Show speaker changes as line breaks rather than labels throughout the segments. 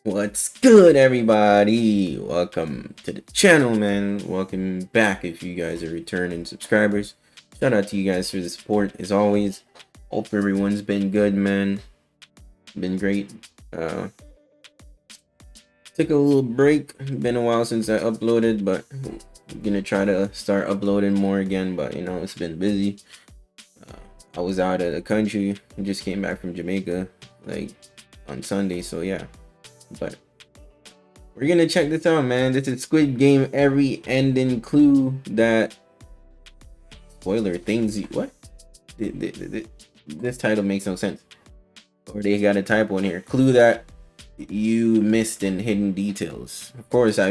What's good, everybody? Welcome to the channel, man. Welcome back if you guys are returning subscribers. Shout out to you guys for the support as always. Hope everyone's been good, man. Been great. Took a little break. Been a while since I uploaded, but I'm gonna try to start uploading more again. But you know, it's been busy. I was out of the country. I just came back from Jamaica like on Sunday, so yeah. But we're gonna check this out, man. This is Squid Game. Every ending clue that spoiler things. What? This title makes no sense. Or they got a typo in here. Clue that you missed in hidden details. Of course, I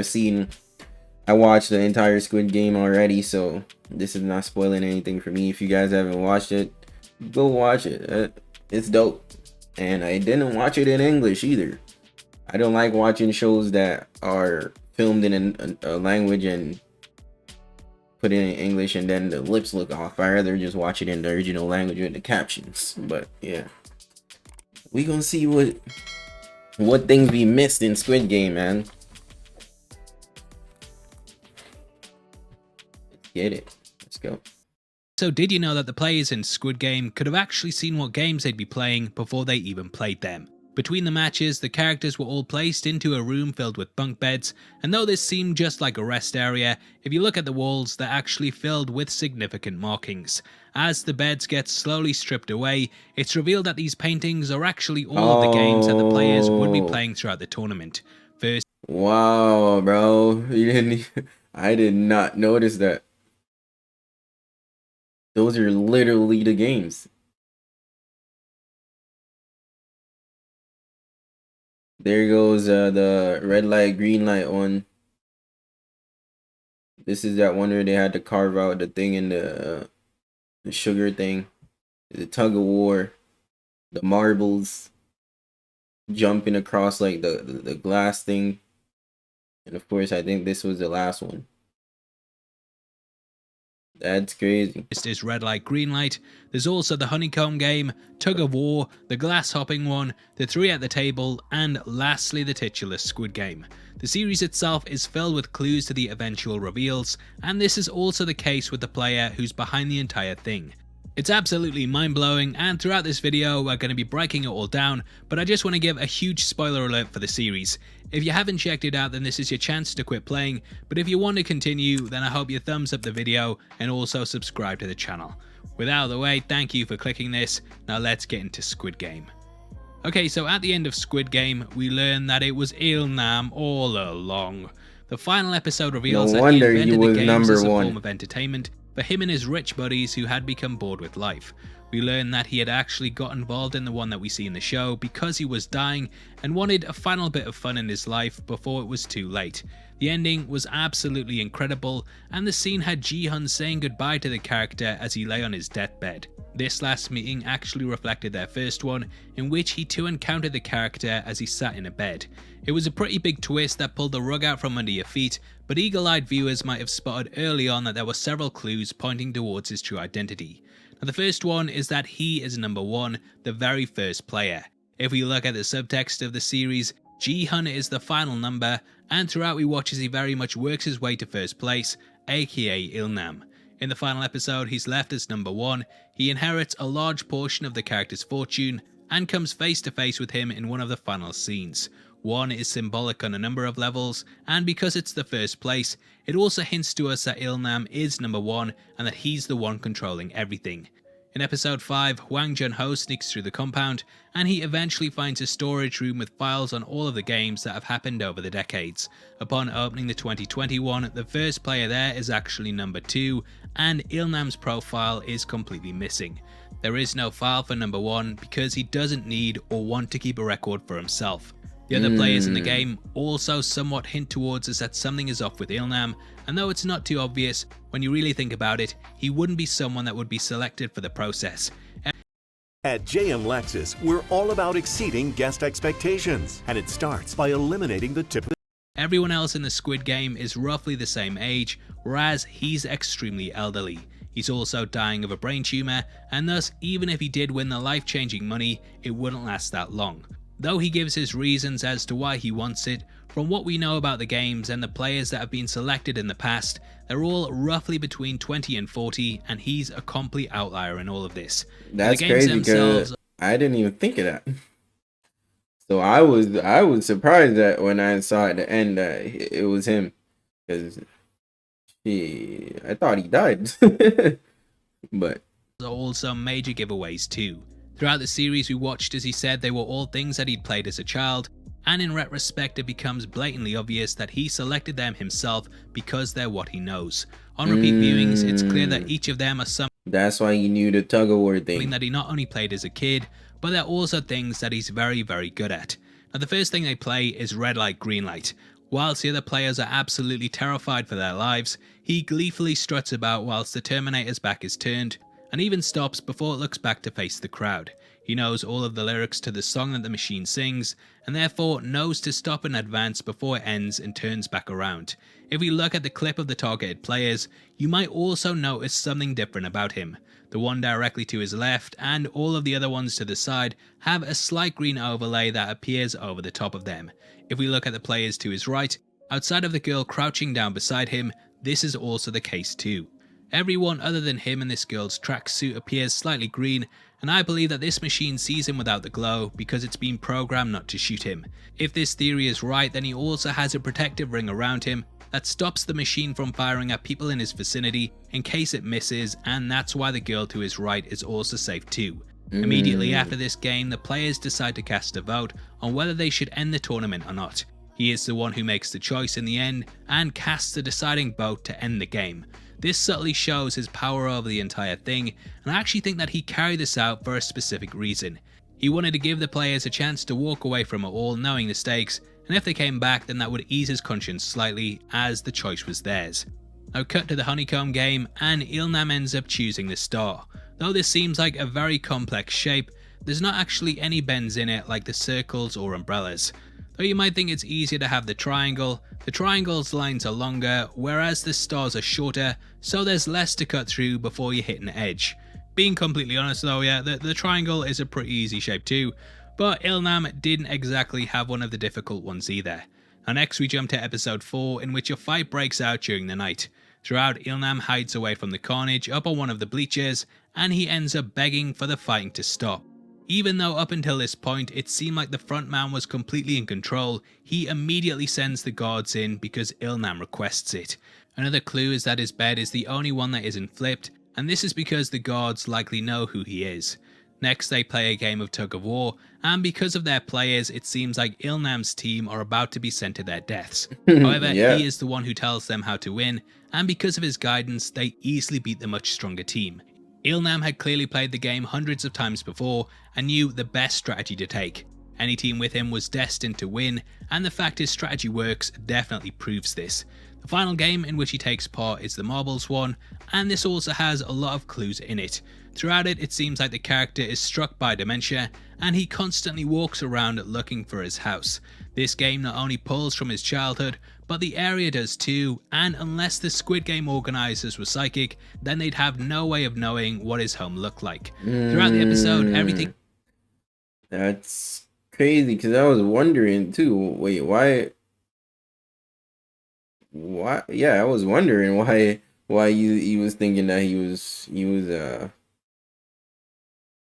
watched the entire Squid Game already, so this is not spoiling anything for me. If you guys haven't watched it, go watch it. It's dope. And I didn't watch it in English either. I don't like watching shows that are filmed in a language and put it in English and then the lips look off. I rather just watch it in the original language with the captions. But yeah, we gonna see what things we missed in Squid Game, man. Let's get it. Let's go.
So did you know that the players in Squid Game could have actually seen what games they'd be playing before they even played them? Between the matches, the characters were all placed into a room filled with bunk beds, and though this seemed just like a rest area, if you look at the walls, they're actually filled with significant markings. As the beds get slowly stripped away, it's revealed that these paintings are actually all of the games that the players would be playing throughout the tournament. First,
wow, bro, I did not notice that. Those are literally the games. There goes the red light, green light one. This is that one where they had to carve out the thing in the sugar thing. The tug of war. The marbles. Jumping across like the glass thing. And of course, I think this was the last one. That's crazy.
This is red light, green light. There's also the honeycomb game, tug of war, the glass hopping one, the three at the table, and lastly the titular Squid Game. The series itself is filled with clues to the eventual reveals, and this is also the case with the player who's behind the entire thing. It's absolutely mind-blowing, and throughout this video we're going to be breaking it all down, but I just want to give a huge spoiler alert for the series. If you haven't checked it out, then this is your chance to quit playing, but if you want to continue, then I hope you thumbs up the video and also subscribe to the channel. With that out of the way, thank you for clicking this. Now let's get into Squid Game. Okay, so at the end of Squid Game, we learn that it was Il-nam all along. The final episode reveals that he invented the games as a form of entertainment for him and his rich buddies who had become bored with life. We learn that he had actually got involved in the one that we see in the show because he was dying and wanted a final bit of fun in his life before it was too late. The ending was absolutely incredible, and the scene had Ji-hun saying goodbye to the character as he lay on his deathbed. This last meeting actually reflected their first one, in which he too encountered the character as he sat in a bed. It was a pretty big twist that pulled the rug out from under your feet, but eagle-eyed viewers might have spotted early on that there were several clues pointing towards his true identity. Now the first one is that he is number one, the very first player. If we look at the subtext of the series, Ji-hun is the final number, and throughout we watch as he very much works his way to first place, aka Il-nam. In the final episode, he's left as number one. He inherits a large portion of the character's fortune and comes face to face with him in one of the final scenes. One is symbolic on a number of levels, and because it's the first place, it also hints to us that Il-nam is number one and that he's the one controlling everything. In episode 5, Hwang Jun-ho sneaks through the compound, and he eventually finds a storage room with files on all of the games that have happened over the decades. Upon opening the 2021, the first player there is actually number 2, and Il-nam's profile is completely missing. There is no file for number 1 because he doesn't need or want to keep a record for himself. The other players in the game also somewhat hint towards us that something is off with Il-nam, and though it's not too obvious, when you really think about it, he wouldn't be someone that would be selected for the process.
At JM Lexus, we're all about exceeding guest expectations, and it starts by eliminating the typical.
Everyone else in the Squid Game is roughly the same age, whereas he's extremely elderly. He's also dying of a brain tumor, and thus even if he did win the life-changing money, it wouldn't last that long. Though he gives his reasons as to why he wants it, from what we know about the games and the players that have been selected in the past, they're all roughly between 20 and 40, and he's a complete outlier in all of this.
That's crazy because I didn't even think of that. So I was surprised that when I saw at the end that it was him, because I thought he died. But
there are also major giveaways too. Throughout the series we watched as he said they were all things that he'd played as a child, and in retrospect it becomes blatantly obvious that he selected them himself because they're what he knows. On repeat viewings, it's clear that each of them are something
that's why he knew the tug of war thing
that he not only played as a kid, but they're also things that he's very, very good at. Now the first thing they play is red light, green light. Whilst the other players are absolutely terrified for their lives, he gleefully struts about whilst the Terminator's back is turned, and even stops before it looks back to face the crowd. He knows all of the lyrics to the song that the machine sings, and therefore knows to stop in advance before it ends and turns back around. If we look at the clip of the targeted players, you might also notice something different about him. The one directly to his left and all of the other ones to the side have a slight green overlay that appears over the top of them. If we look at the players to his right, outside of the girl crouching down beside him, this is also the case too. Everyone other than him in this girl's tracksuit appears slightly green, and I believe that this machine sees him without the glow because it's been programmed not to shoot him. If this theory is right, then he also has a protective ring around him that stops the machine from firing at people in his vicinity in case it misses, and that's why the girl to his right is also safe too. Immediately after this game, the players decide to cast a vote on whether they should end the tournament or not. He is the one who makes the choice in the end and casts the deciding vote to end the game. This subtly shows his power over the entire thing, and I actually think that he carried this out for a specific reason. He wanted to give the players a chance to walk away from it all knowing the stakes, and if they came back then that would ease his conscience slightly as the choice was theirs. Now cut to the honeycomb game, and Ilnam ends up choosing the star. Though this seems like a very complex shape, there's not actually any bends in it like the circles or umbrellas. Though you might think it's easier to have the triangle's lines are longer, whereas the stars are shorter, so there's less to cut through before you hit an edge. Being completely honest though, yeah, the triangle is a pretty easy shape too, but Ilnam didn't exactly have one of the difficult ones either. Now next we jump to episode 4, in which a fight breaks out during the night. Throughout, Ilnam hides away from the carnage up on one of the bleachers, and he ends up begging for the fighting to stop. Even though up until this point it seemed like the frontman was completely in control, he immediately sends the guards in because Ilnam requests it. Another clue is that his bed is the only one that isn't flipped, and this is because the guards likely know who he is. Next they play a game of tug of war, and because of their players it seems like Ilnam's team are about to be sent to their deaths. However, he is the one who tells them how to win, and because of his guidance they easily beat the much stronger team. Ilnam had clearly played the game hundreds of times before and knew the best strategy to take. Any team with him was destined to win, and the fact his strategy works definitely proves this. The final game in which he takes part is the marbles one, and this also has a lot of clues in it. Throughout it, it seems like the character is struck by dementia, and he constantly walks around looking for his house. This game not only pulls from his childhood, but the area does too, and unless the Squid Game organisers were psychic, then they'd have no way of knowing what his home looked like. Throughout the episode, everything...
That's crazy, because I was wondering too, wait, why? Yeah, I was wondering why he was thinking that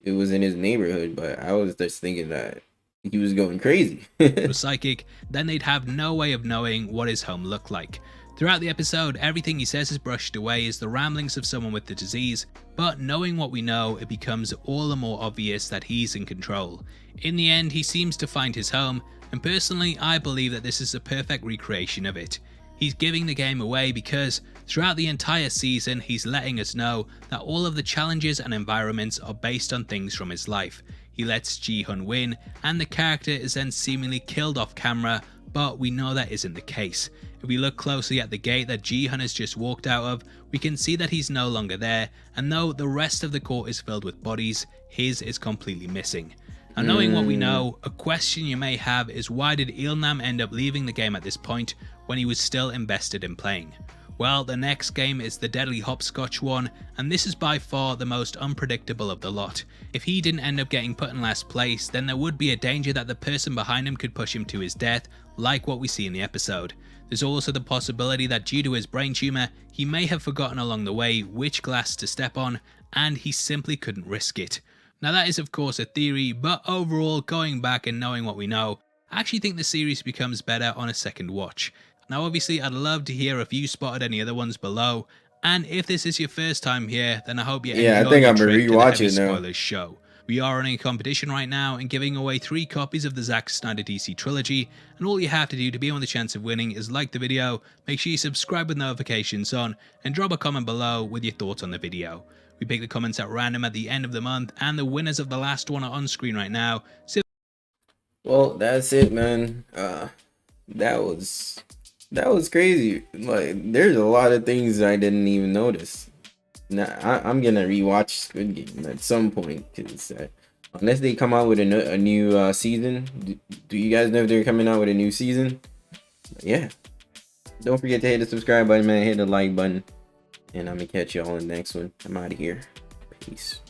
it was in his neighborhood, but I was just thinking that he was going crazy.
was psychic, then they'd have no way of knowing what his home looked like. Throughout the episode, everything he says is brushed away as the ramblings of someone with the disease, but knowing what we know, it becomes all the more obvious that he's in control. In the end, he seems to find his home, and personally, I believe that this is a perfect recreation of it. He's giving the game away because throughout the entire season, he's letting us know that all of the challenges and environments are based on things from his life. He lets Ji-hun win, and the character is then seemingly killed off camera, but we know that isn't the case. If we look closely at the gate that Ji-hun has just walked out of, we can see that he's no longer there, and though the rest of the court is filled with bodies, his is completely missing. Now knowing what we know, a question you may have is why did Ilnam end up leaving the game at this point when he was still invested in playing? Well, the next game is the deadly hopscotch one, and this is by far the most unpredictable of the lot. If he didn't end up getting put in last place, then there would be a danger that the person behind him could push him to his death, like what we see in the episode. There's also the possibility that due to his brain tumour, he may have forgotten along the way which glass to step on, and he simply couldn't risk it. Now that is of course a theory, but overall, going back and knowing what we know, I actually think the series becomes better on a second watch. Now obviously I'd love to hear if you spotted any other ones below, and if this is your first time here, then I hope you enjoy
I think
your
I'm gonna
trip to the
rewatch
Heavy
it now.
Spoilers show. We are running a competition right now and giving away 3 copies of the Zack Snyder DC trilogy, and all you have to do to be on the chance of winning is like the video, make sure you subscribe with notifications on, and drop a comment below with your thoughts on the video. We pick the comments at random at the end of the month, and the winners of the last one are on screen right now. So
Well, that's it, man. That was crazy. Like, there's a lot of things I didn't even notice. Now, I'm gonna rewatch Squid Game at some point, because unless they come out with a new season. Do you guys know if they're coming out with a new season? Yeah. Don't forget to hit the subscribe button, man. Hit the like button. And I'm gonna catch y'all in the next one. I'm out of here. Peace.